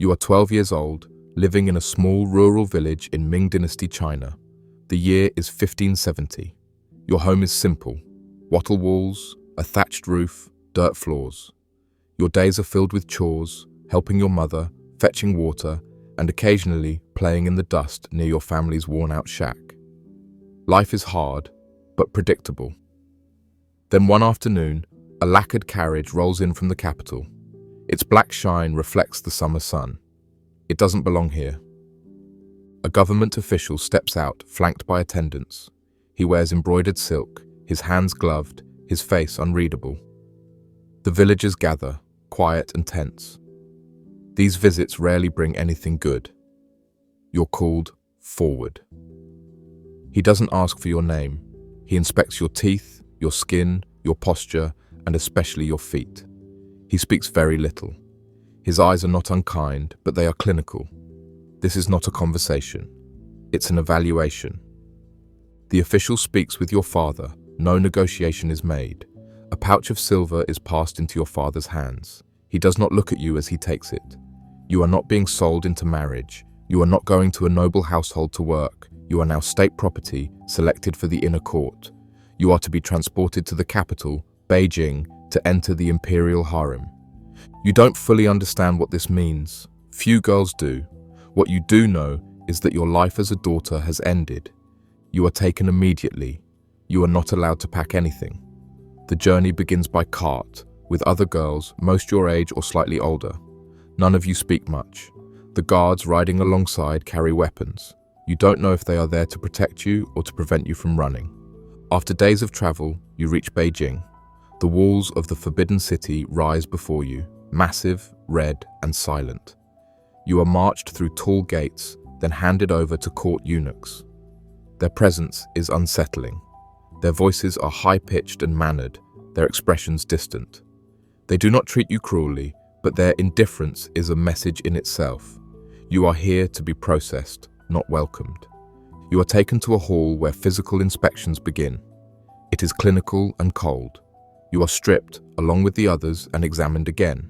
You are 12 years old, living in a small rural village in Ming Dynasty, China. The year is 1570. Your home is simple: wattle walls, a thatched roof, dirt floors. Your days are filled with chores, helping your mother, fetching water, and occasionally playing in the dust near your family's worn-out shack. Life is hard, but predictable. Then one afternoon, a lacquered carriage rolls in from the capital. Its black shine reflects the summer sun. It doesn't belong here. A government official steps out, flanked by attendants. He wears embroidered silk, his hands gloved, his face unreadable. The villagers gather, quiet and tense. These visits rarely bring anything good. You're called forward. He doesn't ask for your name. He inspects your teeth, your skin, your posture, and especially your feet. He speaks very little. His eyes are not unkind, but they are clinical. This is not a conversation. It's an evaluation. The official speaks with your father. No negotiation is made. A pouch of silver is passed into your father's hands. He does not look at you as he takes it. You are not being sold into marriage. You are not going to a noble household to work. You are now state property, selected for the inner court. You are to be transported to the capital, Beijing, to enter the Imperial Harem. You don't fully understand what this means. Few girls do. What you do know is that your life as a daughter has ended. You are taken immediately. You are not allowed to pack anything. The journey begins by cart, with other girls, most your age or slightly older. None of you speak much. The guards riding alongside carry weapons. You don't know if they are there to protect you or to prevent you from running. After days of travel, you reach Beijing. The walls of the Forbidden City rise before you, massive, red, and silent. You are marched through tall gates, then handed over to court eunuchs. Their presence is unsettling. Their voices are high-pitched and mannered, their expressions distant. They do not treat you cruelly, but their indifference is a message in itself. You are here to be processed, not welcomed. You are taken to a hall where physical inspections begin. It is clinical and cold. You are stripped, along with the others, and examined again.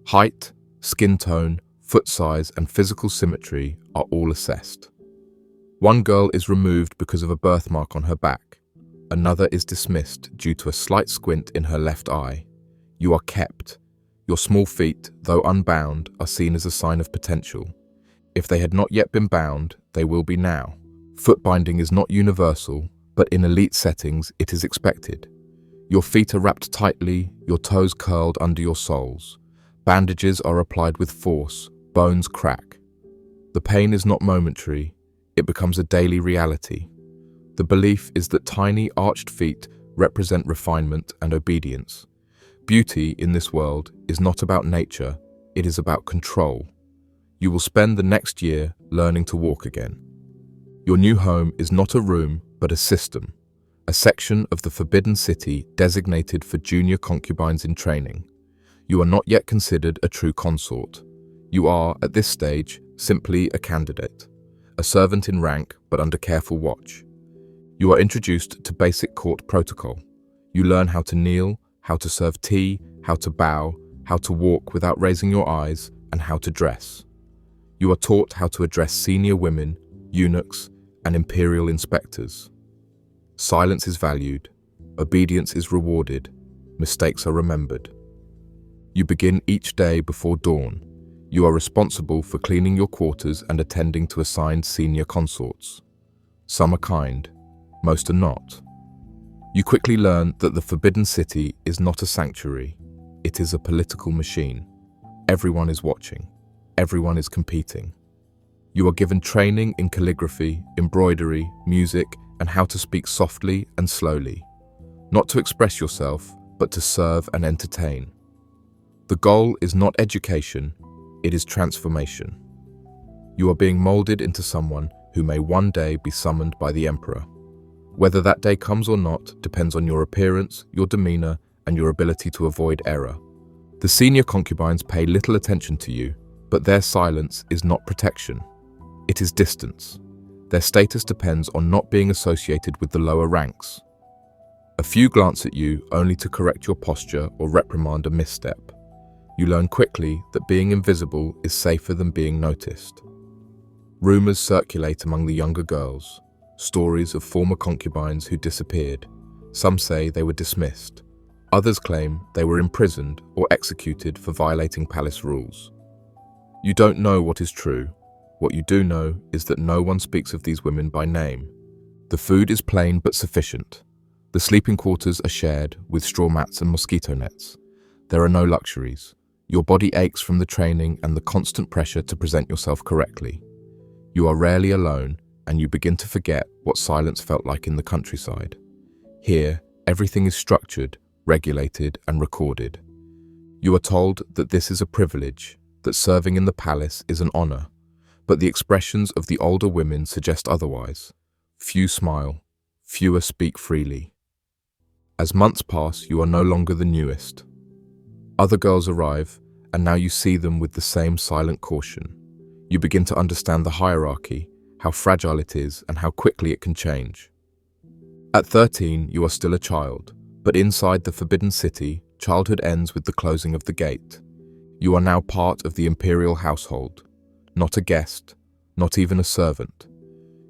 Height, skin tone, foot size, and physical symmetry are all assessed. One girl is removed because of a birthmark on her back. Another is dismissed due to a slight squint in her left eye. You are kept. Your small feet, though unbound, are seen as a sign of potential. If they had not yet been bound, they will be now. Footbinding is not universal, but in elite settings it is expected. Your feet are wrapped tightly, your toes curled under your soles. Bandages are applied with force, bones crack. The pain is not momentary, it becomes a daily reality. The belief is that tiny arched feet represent refinement and obedience. Beauty in this world is not about nature, it is about control. You will spend the next year learning to walk again. Your new home is not a room, but a system, a section of the Forbidden City designated for junior concubines in training. You are not yet considered a true consort. You are, at this stage, simply a candidate, a servant in rank but under careful watch. You are introduced to basic court protocol. You learn how to kneel, how to serve tea, how to bow, how to walk without raising your eyes, and how to dress. You are taught how to address senior women, eunuchs, and imperial inspectors. Silence is valued, obedience is rewarded, mistakes are remembered. You begin each day before dawn. You are responsible for cleaning your quarters and attending to assigned senior consorts. Some are kind, most are not. You quickly learn that the Forbidden City is not a sanctuary, it is a political machine. Everyone is watching, everyone is competing. You are given training in calligraphy, embroidery, music, and how to speak softly and slowly. Not to express yourself, but to serve and entertain. The goal is not education, it is transformation. You are being molded into someone who may one day be summoned by the Emperor. Whether that day comes or not depends on your appearance, your demeanor, and your ability to avoid error. The senior concubines pay little attention to you, but their silence is not protection. It is distance. Their status depends on not being associated with the lower ranks. A few glance at you only to correct your posture or reprimand a misstep. You learn quickly that being invisible is safer than being noticed. Rumors circulate among the younger girls, stories of former concubines who disappeared. Some say they were dismissed. Others claim they were imprisoned or executed for violating palace rules. You don't know what is true. What you do know is that no one speaks of these women by name. The food is plain but sufficient. The sleeping quarters are shared with straw mats and mosquito nets. There are no luxuries. Your body aches from the training and the constant pressure to present yourself correctly. You are rarely alone, and you begin to forget what silence felt like in the countryside. Here, everything is structured, regulated, and recorded. You are told that this is a privilege, that serving in the palace is an honor, but the expressions of the older women suggest otherwise. Few smile, fewer speak freely. As months pass, you are no longer the newest. Other girls arrive, and now you see them with the same silent caution. You begin to understand the hierarchy, how fragile it is, and how quickly it can change. At 13, you are still a child, but inside the Forbidden City, childhood ends with the closing of the gate. You are now part of the Imperial household, not a guest, not even a servant.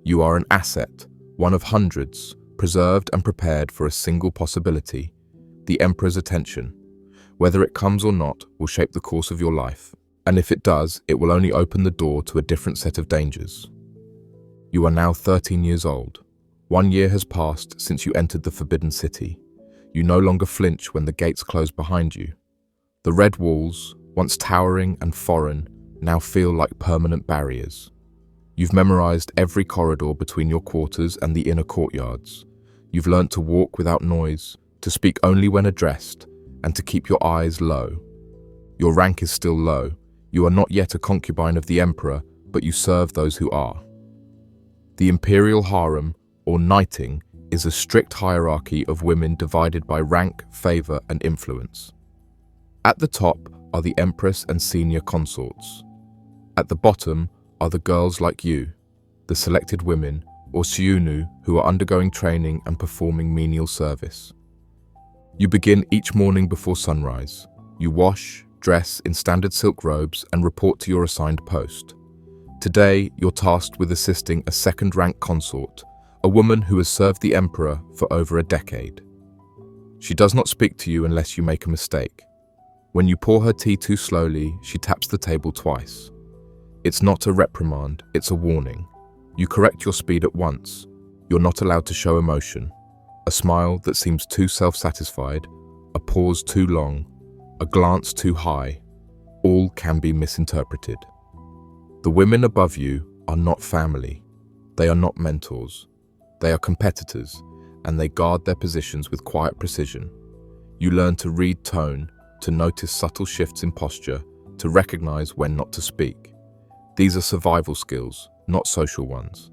You are an asset, one of hundreds, preserved and prepared for a single possibility, the Emperor's attention. Whether it comes or not will shape the course of your life, and if it does, it will only open the door to a different set of dangers. You are now 13 years old. 1 year has passed since you entered the Forbidden City. You no longer flinch when the gates close behind you. The red walls, once towering and foreign, now feel like permanent barriers. You've memorized every corridor between your quarters and the inner courtyards. You've learnt to walk without noise, to speak only when addressed, and to keep your eyes low. Your rank is still low. You are not yet a concubine of the Emperor, but you serve those who are. The Imperial Harem, or knighting, is a strict hierarchy of women divided by rank, favor, and influence. At the top are the Empress and senior consorts. At the bottom are the girls like you, the selected women, or Xiunu, who are undergoing training and performing menial service. You begin each morning before sunrise. You wash, dress in standard silk robes, and report to your assigned post. Today, you're tasked with assisting a second-rank consort, a woman who has served the Emperor for over a decade. She does not speak to you unless you make a mistake. When you pour her tea too slowly, she taps the table twice. It's not a reprimand, it's a warning. You correct your speed at once. You're not allowed to show emotion. A smile that seems too self-satisfied, a pause too long, a glance too high, all can be misinterpreted. The women above you are not family. They are not mentors. They are competitors, and they guard their positions with quiet precision. You learn to read tone, to notice subtle shifts in posture, to recognize when not to speak. These are survival skills, not social ones.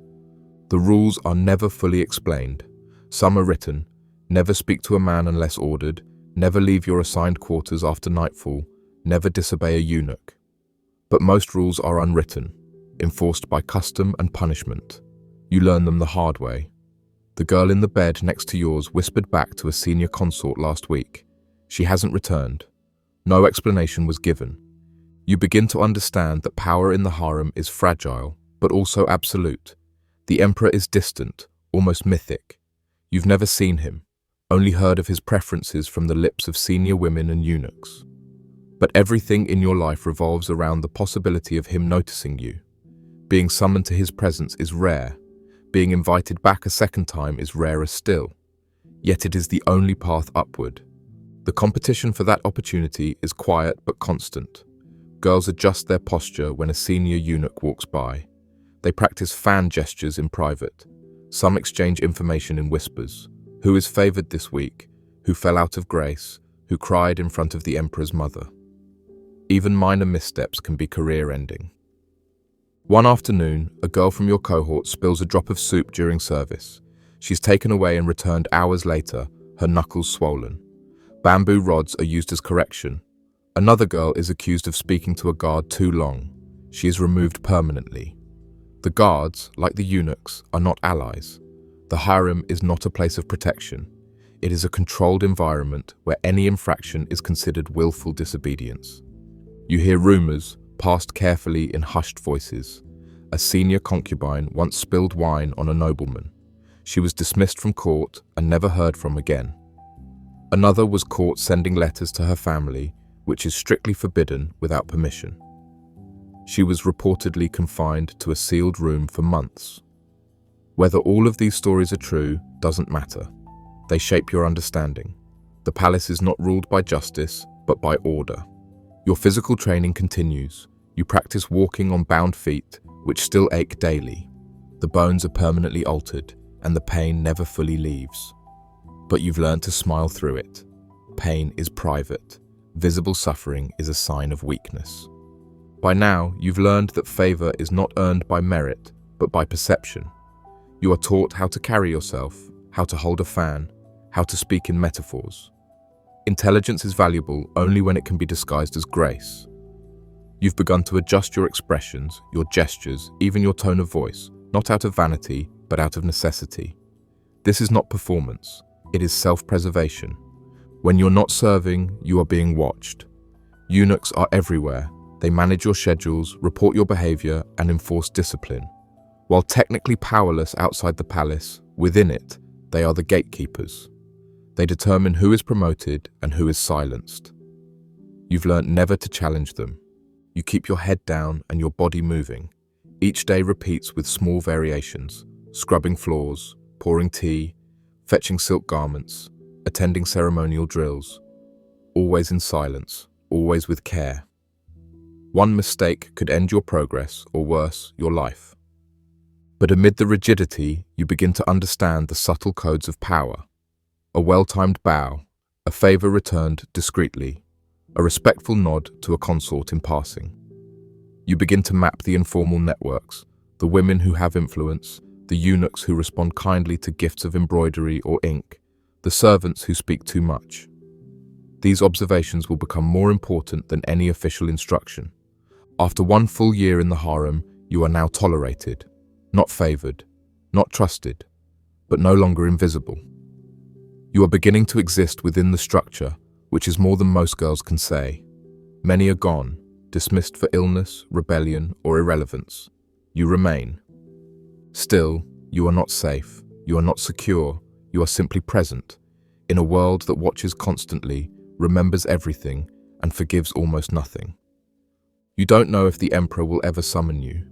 The rules are never fully explained. Some are written: never speak to a man unless ordered, never leave your assigned quarters after nightfall, never disobey a eunuch. But most rules are unwritten, enforced by custom and punishment. You learn them the hard way. The girl in the bed next to yours whispered back to a senior consort last week. She hasn't returned. No explanation was given. You begin to understand that power in the harem is fragile, but also absolute. The Emperor is distant, almost mythic. You've never seen him, only heard of his preferences from the lips of senior women and eunuchs. But everything in your life revolves around the possibility of him noticing you. Being summoned to his presence is rare. Being invited back a second time is rarer still. Yet it is the only path upward. The competition for that opportunity is quiet but constant. Girls adjust their posture when a senior eunuch walks by. They practice fan gestures in private. Some exchange information in whispers. Who is favored this week? Who fell out of grace? Who cried in front of the Emperor's mother? Even minor missteps can be career-ending. One afternoon, a girl from your cohort spills a drop of soup during service. She's taken away and returned hours later, her knuckles swollen. Bamboo rods are used as correction. Another girl is accused of speaking to a guard too long. She is removed permanently. The guards, like the eunuchs, are not allies. The harem is not a place of protection. It is a controlled environment where any infraction is considered willful disobedience. You hear rumors, passed carefully in hushed voices. A senior concubine once spilled wine on a nobleman. She was dismissed from court and never heard from again. Another was caught sending letters to her family, which is strictly forbidden without permission. She was reportedly confined to a sealed room for months. Whether all of these stories are true doesn't matter. They shape your understanding. The palace is not ruled by justice, but by order. Your physical training continues. You practice walking on bound feet, which still ache daily. The bones are permanently altered, and the pain never fully leaves. But you've learned to smile through it. Pain is private. Visible suffering is a sign of weakness. By now, you've learned that favor is not earned by merit, but by perception. You are taught how to carry yourself, how to hold a fan, how to speak in metaphors. Intelligence is valuable only when it can be disguised as grace. You've begun to adjust your expressions, your gestures, even your tone of voice, not out of vanity, but out of necessity. This is not performance, it is self-preservation. When you're not serving, you are being watched. Eunuchs are everywhere. They manage your schedules, report your behavior, and enforce discipline. While technically powerless outside the palace, within it, they are the gatekeepers. They determine who is promoted and who is silenced. You've learnt never to challenge them. You keep your head down and your body moving. Each day repeats with small variations, scrubbing floors, pouring tea, fetching silk garments, attending ceremonial drills. Always in silence, always with care. One mistake could end your progress, or worse, your life. But amid the rigidity, you begin to understand the subtle codes of power. A well-timed bow, a favor returned discreetly, a respectful nod to a consort in passing. You begin to map the informal networks, the women who have influence, the eunuchs who respond kindly to gifts of embroidery or ink, the servants who speak too much. These observations will become more important than any official instruction. After one full year in the harem, you are now tolerated, not favored, not trusted, but no longer invisible. You are beginning to exist within the structure, which is more than most girls can say. Many are gone, dismissed for illness, rebellion, or irrelevance. You remain. Still, you are not safe, you are not secure, you are simply present, in a world that watches constantly, remembers everything, and forgives almost nothing. You don't know if the Emperor will ever summon you.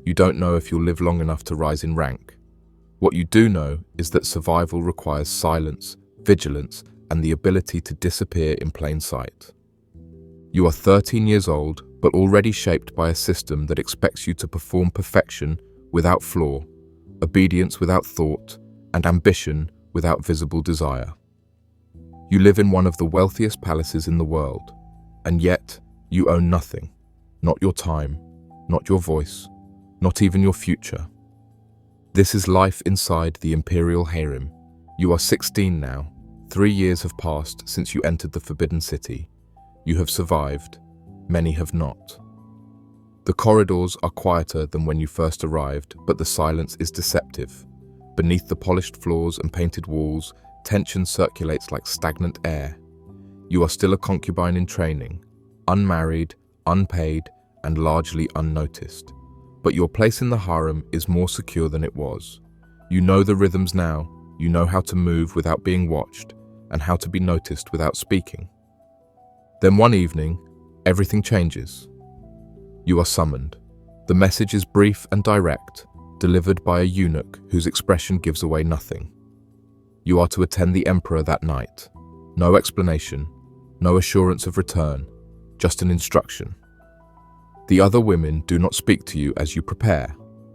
You don't know if you'll live long enough to rise in rank. What you do know is that survival requires silence, vigilance, and the ability to disappear in plain sight. You are 13 years old, but already shaped by a system that expects you to perform perfection without flaw, obedience without thought, and ambition without visible desire. You live in one of the wealthiest palaces in the world, and yet you own nothing. Not your time, not your voice, not even your future. This is life inside the Imperial Harem. You are 16 now. 3 years have passed since you entered the Forbidden City. You have survived. Many have not. The corridors are quieter than when you first arrived, but the silence is deceptive. Beneath the polished floors and painted walls, tension circulates like stagnant air. You are still a concubine in training, unmarried, unpaid, and largely unnoticed. But your place in the harem is more secure than it was. You know the rhythms now, you know how to move without being watched, and how to be noticed without speaking. Then one evening, everything changes. You are summoned. The message is brief and direct, delivered by a eunuch whose expression gives away nothing. You are to attend the Emperor that night. No explanation, no assurance of return, just an instruction. The other women do not speak to you as you prepare.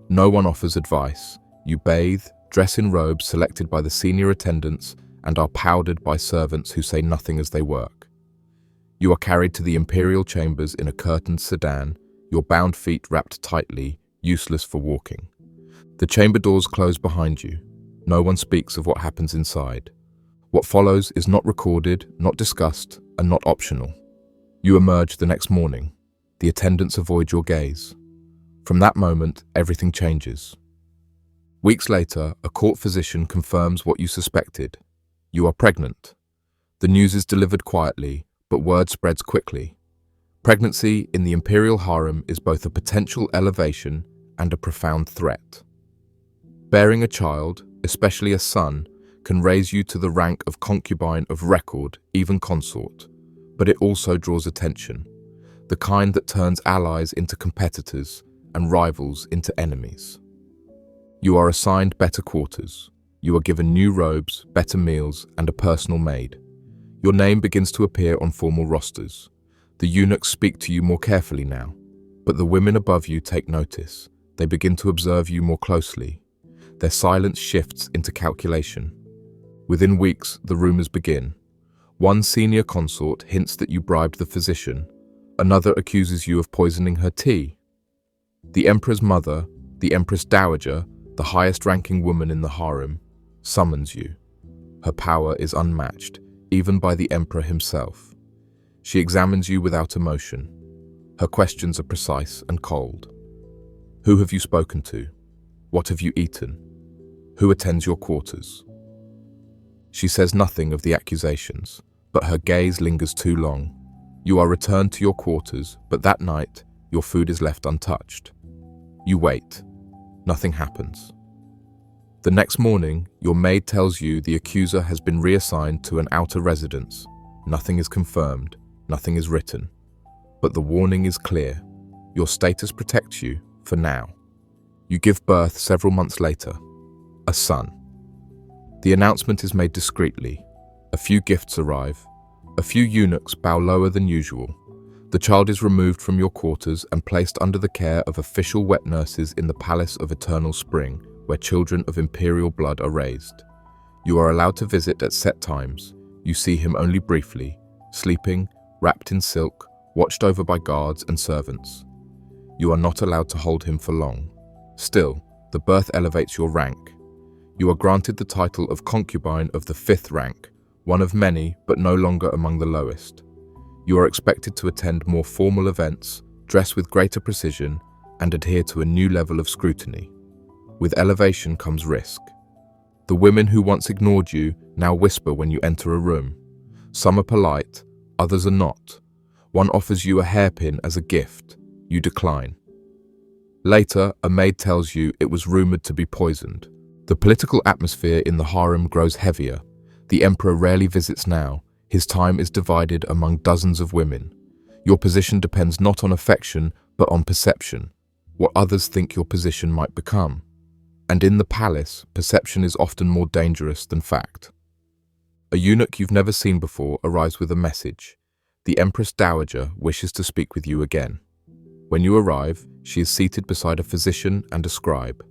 No one offers advice. You bathe, dress in robes selected by the senior attendants, and are powdered by servants who say nothing as they work. You are carried to the Imperial chambers in a curtained sedan, your bound feet wrapped tightly, useless for walking. The chamber doors close behind you. No one speaks of what happens inside. What follows is not recorded, not discussed, and not optional. You emerge the next morning. The attendants avoid your gaze. From that moment, everything changes. Weeks later, a court physician confirms what you suspected. You are pregnant. The news is delivered quietly, but word spreads quickly. Pregnancy in the Imperial Harem is both a potential elevation and a profound threat. Bearing a child, especially a son, can raise you to the rank of concubine of record, even consort, but it also draws attention, the kind that turns allies into competitors and rivals into enemies. You are assigned better quarters. You are given new robes, better meals, and a personal maid. Your name begins to appear on formal rosters. The eunuchs speak to you more carefully now, but the women above you take notice. They begin to observe you more closely. Their silence shifts into calculation. Within weeks, the rumors begin. One senior consort hints that you bribed the physician. Another accuses you of poisoning her tea. The emperor's mother, the empress dowager, the highest-ranking woman in the harem, summons you. Her power is unmatched, even by the emperor himself. She examines you without emotion. Her questions are precise and cold. Who have you spoken to? What have you eaten? Who attends your quarters? She says nothing of the accusations, but her gaze lingers too long. You are returned to your quarters, but that night, your food is left untouched. You wait. Nothing happens. The next morning, your maid tells you the accuser has been reassigned to an outer residence. Nothing is confirmed, nothing is written. But the warning is clear. Your status protects you, for now. You give birth several months later. A son. The announcement is made discreetly. A few gifts arrive. A few eunuchs bow lower than usual. The child is removed from your quarters and placed under the care of official wet nurses in the Palace of Eternal Spring, where children of imperial blood are raised. You are allowed to visit at set times. You see him only briefly, sleeping, wrapped in silk, watched over by guards and servants. You are not allowed to hold him for long. Still, the birth elevates your rank. You are granted the title of concubine of the 5th rank, one of many, but no longer among the lowest. You are expected to attend more formal events, dress with greater precision, and adhere to a new level of scrutiny. With elevation comes risk. The women who once ignored you now whisper when you enter a room. Some are polite, others are not. One offers you a hairpin as a gift. You decline. Later, a maid tells you it was rumored to be poisoned. The political atmosphere in the harem grows heavier. The emperor rarely visits now. His time is divided among dozens of women. Your position depends not on affection, but on perception, what others think your position might become. And in the palace, perception is often more dangerous than fact. A eunuch you've never seen before arrives with a message. The Empress Dowager wishes to speak with you again. When you arrive, she is seated beside a physician and a scribe.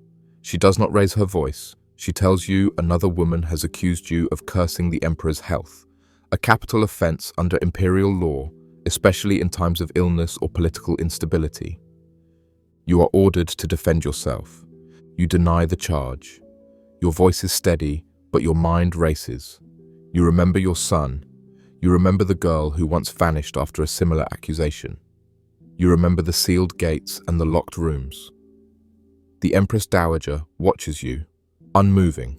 She does not raise her voice. She tells you another woman has accused you of cursing the emperor's health, a capital offense under imperial law, especially in times of illness or political instability. You are ordered to defend yourself. You deny the charge. Your voice is steady, but your mind races. You remember your son. You remember the girl who once vanished after a similar accusation. You remember the sealed gates and the locked rooms. The Empress Dowager watches you, unmoving.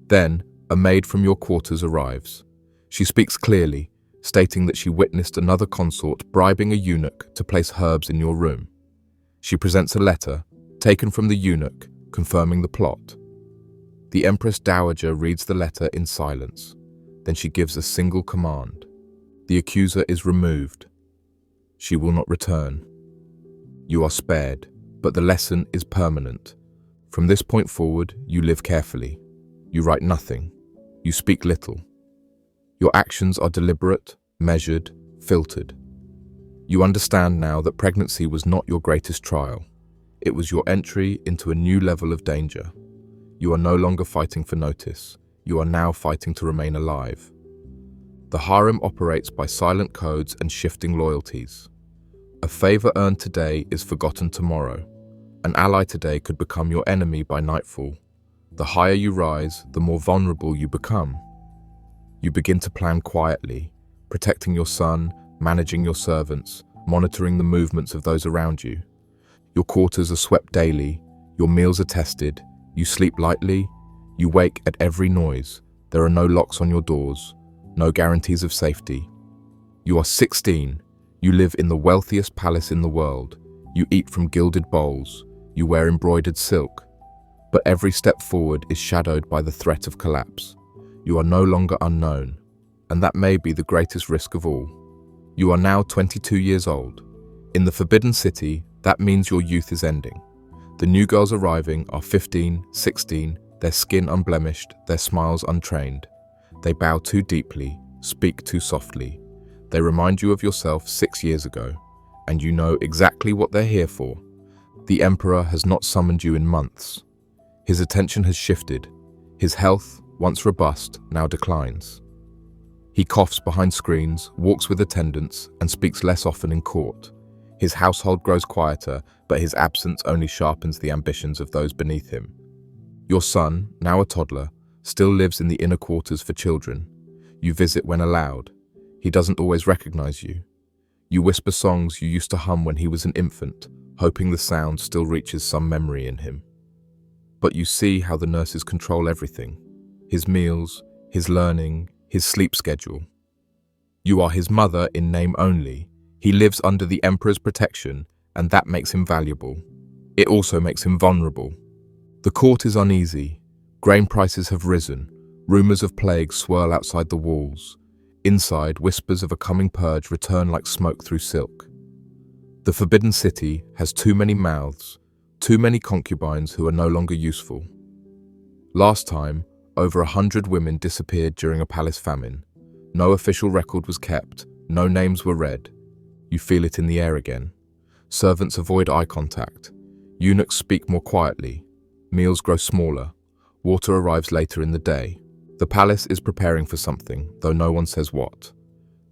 Then, a maid from your quarters arrives. She speaks clearly, stating that she witnessed another consort bribing a eunuch to place herbs in your room. She presents a letter, taken from the eunuch, confirming the plot. The Empress Dowager reads the letter in silence. Then she gives a single command. The accuser is removed. She will not return. You are spared, but the lesson is permanent. From this point forward, you live carefully. You write nothing. You speak little. Your actions are deliberate, measured, filtered. You understand now that pregnancy was not your greatest trial. It was your entry into a new level of danger. You are no longer fighting for notice. You are now fighting to remain alive. The harem operates by silent codes and shifting loyalties. A favor earned today is forgotten tomorrow. An ally today could become your enemy by nightfall. The higher you rise, the more vulnerable you become. You begin to plan quietly, protecting your son, managing your servants, monitoring the movements of those around you. Your quarters are swept daily, your meals are tested, you sleep lightly, you wake at every noise. There are no locks on your doors, no guarantees of safety. You are 16. You live in the wealthiest palace in the world. You eat from gilded bowls. You wear embroidered silk. But every step forward is shadowed by the threat of collapse. You are no longer unknown, and that may be the greatest risk of all. You are now 22 years old. In the Forbidden City, that means your youth is ending. The new girls arriving are 15, 16, their skin unblemished, their smiles untrained. They bow too deeply, speak too softly. They remind you of yourself 6 years ago, and you know exactly what they're here for. The Emperor has not summoned you in months. His attention has shifted. His health, once robust, now declines. He coughs behind screens, walks with attendants, and speaks less often in court. His household grows quieter, but his absence only sharpens the ambitions of those beneath him. Your son, now a toddler, still lives in the inner quarters for children. You visit when allowed. He doesn't always recognize you. You whisper songs you used to hum when he was an infant, hoping the sound still reaches some memory in him. But you see how the nurses control everything: his meals, his learning, his sleep schedule. You are his mother in name only. He lives under the Emperor's protection, and that makes him valuable. It also makes him vulnerable. The court is uneasy. Grain prices have risen. Rumors of plague swirl outside the walls. Inside, whispers of a coming purge return like smoke through silk. The Forbidden City has too many mouths, too many concubines who are no longer useful. Last time, over 100 women disappeared during a palace famine. No official record was kept, no names were read. You feel it in the air again. Servants avoid eye contact. Eunuchs speak more quietly. Meals grow smaller. Water arrives later in the day. The palace is preparing for something, though no one says what.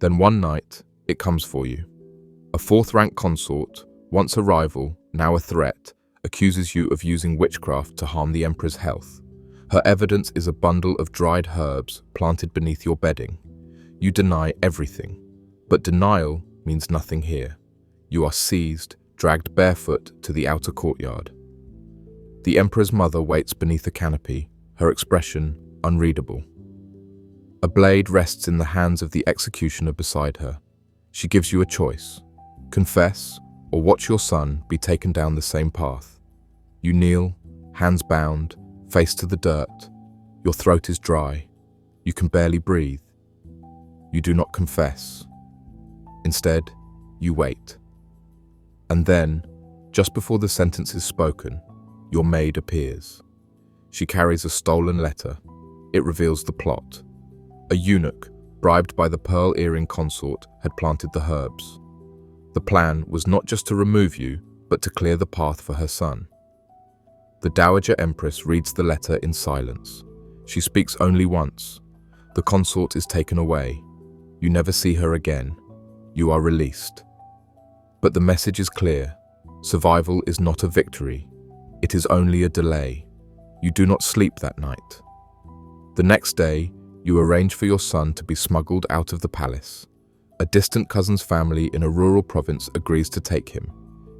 Then one night, it comes for you. A fourth-rank consort, once a rival, now a threat, accuses you of using witchcraft to harm the Emperor's health. Her evidence is a bundle of dried herbs planted beneath your bedding. You deny everything, but denial means nothing here. You are seized, dragged barefoot to the outer courtyard. The Emperor's mother waits beneath a canopy, her expression unreadable. A blade rests in the hands of the executioner beside her. She gives you a choice: confess, or watch your son be taken down the same path. You kneel, hands bound, face to the dirt. Your throat is dry. You can barely breathe. You do not confess. Instead, you wait. And then, just before the sentence is spoken, your maid appears. She carries a stolen letter. It reveals the plot. A eunuch, bribed by the pearl earring consort, had planted the herbs. The plan was not just to remove you, but to clear the path for her son. The Dowager Empress reads the letter in silence. She speaks only once. The consort is taken away. You never see her again. You are released. But the message is clear. Survival is not a victory. It is only a delay. You do not sleep that night. The next day, you arrange for your son to be smuggled out of the palace. A distant cousin's family in a rural province agrees to take him.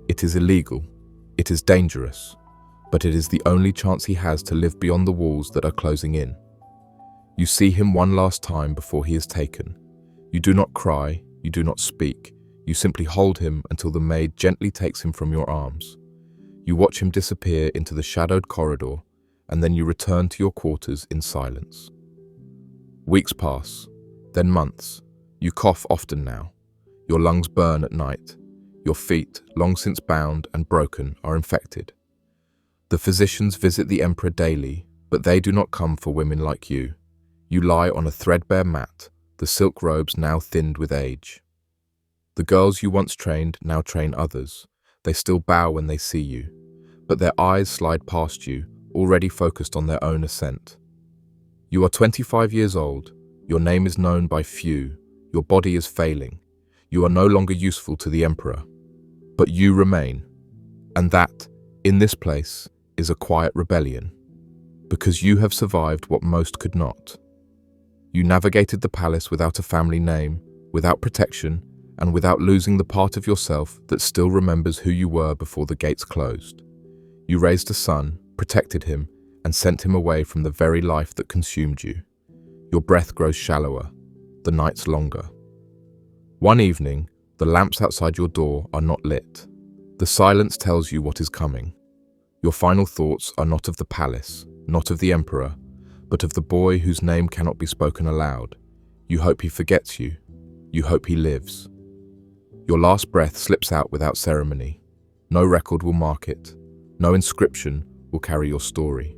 It is illegal. It is dangerous. But it is the only chance he has to live beyond the walls that are closing in. You see him one last time before he is taken. You do not cry. You do not speak. You simply hold him until the maid gently takes him from your arms. You watch him disappear into the shadowed corridor, and then you return to your quarters in silence. Weeks pass, then months. You cough often now. Your lungs burn at night. Your feet, long since bound and broken, are infected. The physicians visit the Emperor daily, but they do not come for women like you. You lie on a threadbare mat, the silk robes now thinned with age. The girls you once trained now train others. They still bow when they see you, but their eyes slide past you, already focused on their own ascent. You are 25 years old. Your name is known by few. Your body is failing. You are no longer useful to the Emperor. But you remain. And that, in this place, is a quiet rebellion. Because you have survived what most could not. You navigated the palace without a family name, without protection, and without losing the part of yourself that still remembers who you were before the gates closed. You raised a son, protected him, and sent him away from the very life that consumed you. Your breath grows shallower, the nights longer. One evening, The lamps outside your door are not lit. The silence tells you what is coming. Your final thoughts are not of the palace, not of the emperor, but of the boy whose name cannot be spoken aloud. You hope he forgets you. You hope he lives. Your last breath slips out without ceremony. No record will mark it. No inscription will carry your story.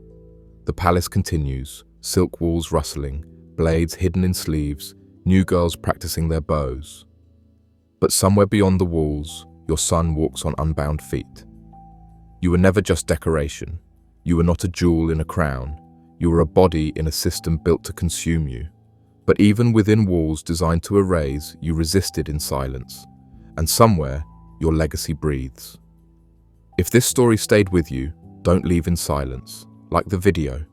The palace continues, silk walls rustling, blades hidden in sleeves, new girls practicing their bows. But somewhere beyond the walls, your son walks on unbound feet. You were never just decoration. You were not a jewel in a crown. You were a body in a system built to consume you. But even within walls designed to erase, you resisted in silence. And somewhere, your legacy breathes. If this story stayed with you, don't leave in silence. Like the video,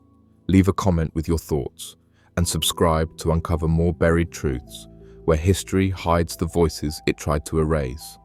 leave a comment with your thoughts, and subscribe to uncover more buried truths where history hides the voices it tried to erase.